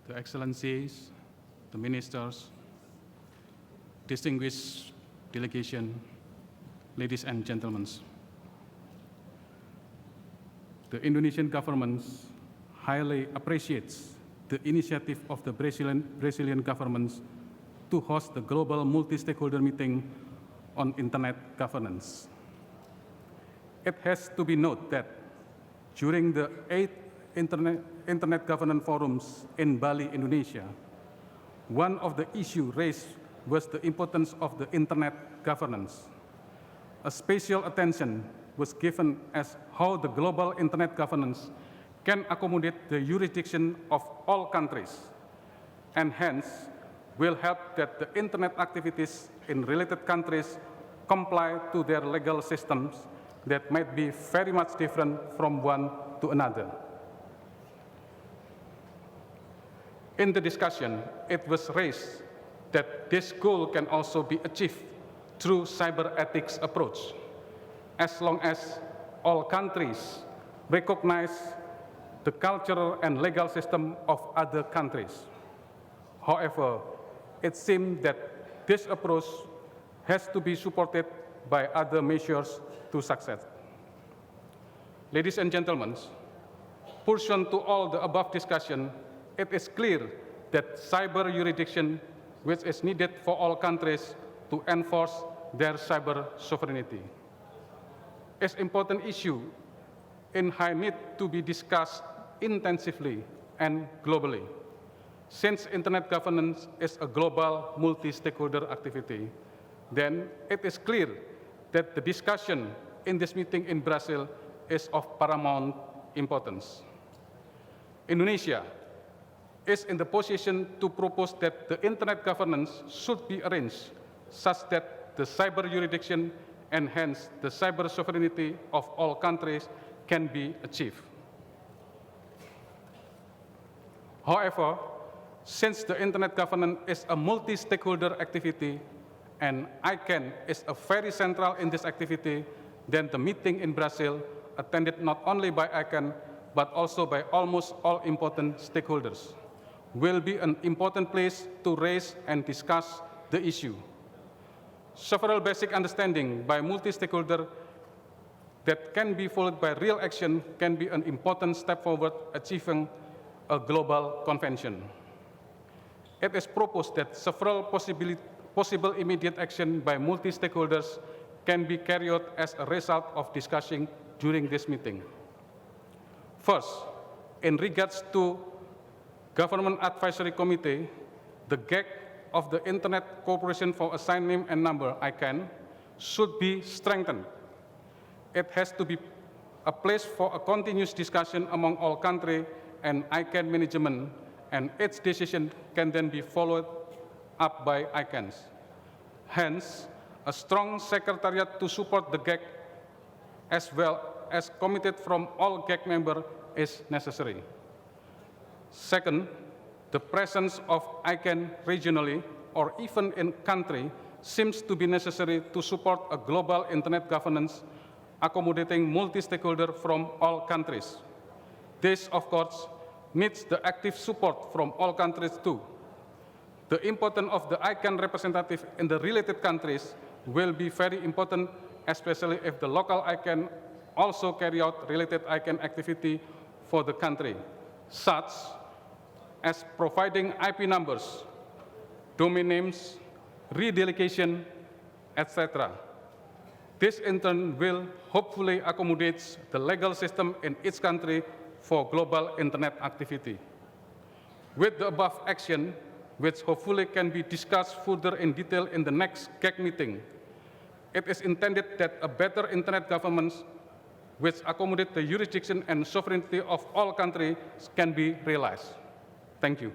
the Excellencies, the Ministers, distinguished delegation, ladies and gentlemen. The Indonesian government highly appreciates the initiative of the Brazilian government to host the global multi-stakeholder meeting on internet governance. It has to be noted that during the 8th Internet Governance Forums in Bali, Indonesia, one of the issues raised was the importance of the internet governance. A special attention was given as how the global internet governance can accommodate the jurisdiction of all countries, and hence will help that the internet activities in related countries comply to their legal systems that might be very much different from one to another. In the discussion, it was raised that this goal can also be achieved through cyber ethics approach, as long as all countries recognize the cultural and legal system of other countries. However, it seems that this approach has to be supported by other measures to success. Ladies and gentlemen, pursuant to all the above discussion, it is clear that cyber jurisdiction, which is needed for all countries to enforce their cyber sovereignty, is an important issue in high need to be discussed intensively and globally. Since internet governance is a global multi-stakeholder activity, then it is clear that the discussion in this meeting in Brazil is of paramount importance. Indonesia is in the position to propose that the internet governance should be arranged such that the cyber jurisdiction and hence the cyber sovereignty of all countries can be achieved. However, since the internet governance is a multi-stakeholder activity and ICANN is a very central in this activity, then the meeting in Brazil, attended not only by ICANN but also by almost all important stakeholders, will be an important place to raise and discuss the issue. Several basic understanding by multi-stakeholder that can be followed by real action can be an important step forward achieving a global convention. It is proposed that several possible immediate action by multi-stakeholders can be carried out as a result of discussing during this meeting. First, in regards to Government Advisory Committee, the GAC of the Internet Corporation for Assigned Name and Number, ICANN, should be strengthened. It has to be a place for a continuous discussion among all countries and ICANN management, and its decision can then be followed up by ICANNs. Hence, a strong secretariat to support the GAC as well as committed from all GAC members is necessary. Second, the presence of ICANN regionally or even in country seems to be necessary to support a global internet governance accommodating multi-stakeholder from all countries. This, of course, needs the active support from all countries too. The importance of the ICANN representative in the related countries will be very important, especially if the local ICANN also carry out related ICANN activity for the country, such as providing IP numbers, domain names, redelegation, etc. This in turn will hopefully accommodate the legal system in each country for global internet activity. With the above action, which hopefully can be discussed further in detail in the next GAC meeting, it is intended that a better internet governance which accommodates the jurisdiction and sovereignty of all countries can be realized. Thank you.